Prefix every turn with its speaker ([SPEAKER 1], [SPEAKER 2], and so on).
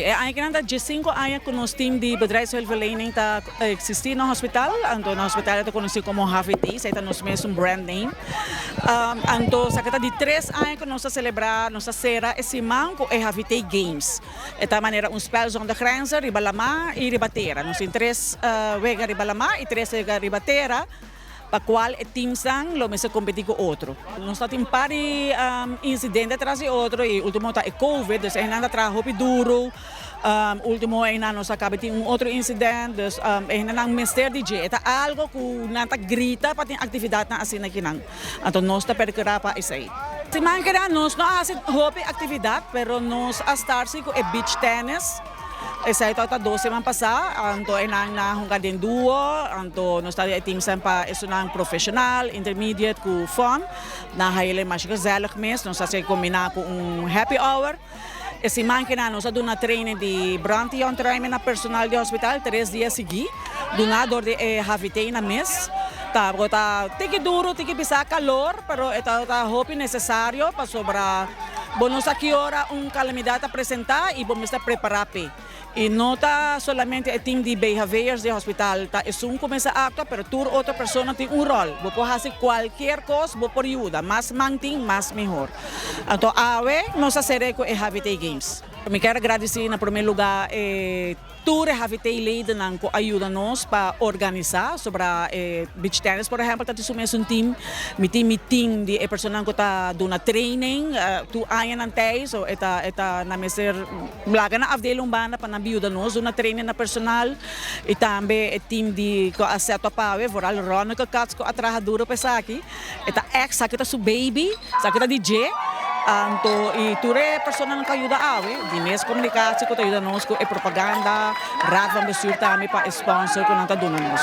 [SPEAKER 1] Ay kinanta 5 anos com os team de bedrijfshulpverlening ta existir no hospital. Anto no hospital ito conhecido como HVT, sa ita nos mesmo brand name. Anto sa kata de 3 anos que nós celebrar nossa cera esse manco é HVT Games. Esta maneira spel zonder grenzen, ribalama e ribatera. Nós tem 3 wega ribalama e 3 wega ribatera. Pa qual é team sang lo mesa competir com outro. Nós temos pari incidente atrás de outro e último tá é COVID, dus ainda atrás hopi duro. Último ainda nós acaba de outro incidente, dus ainda não mister DJ. Tá algo que nanta grita para ter atividade na assim aqui não. Então nós tá perquerar para isso aí. Se manquera nós não há hopi atividade, pero nós a estar com é beach tennis. Esa ito ata 12 man pasa, anto enang na hungkad din duo, anto nos tadi team sampa isunang professional, intermediate ku fun, na haile mas gezellig mes, nos sa combina ku happy hour. Esse man que nos adu na training de Branti on treino na personal de hospital 3 dias segui, do nada de havitei na mes. Tá, tiki duro, tiki bisa calor, pero ito ta hopi necessário para sobra bonos a que hora calamidade apresentar e vamos estar preparados. E não está solamente o time de behaviors do hospital, tá? É começa a actuar, pero outra pessoa tem rol. Vou fazer qualquer coisa, vou por ajuda, mais manting, mais melhor. Então, nós fazemos com o HVT Games. Eu quero agradecer, em primeiro lugar, toda a HVT Leiden que ajuda-nos para organizar sobre beach tennis, por exemplo, tá temos um time, meeting de pessoas que está dando training, tu ayan antay, so eta na meser blaga na afdelong bana para ajuda-nos, dando training na personal, e também o time de asseto pawe, voral Ronald Katz ko atrahaduro pa sa aqui, eta ex sakita su baby, sakita DJ. Anto e ture persona ng kayuda awe, di mes komunikasi ko tayo nos ko e propaganda, rat van bestuur tami pa sponsor ko ng tadunanos.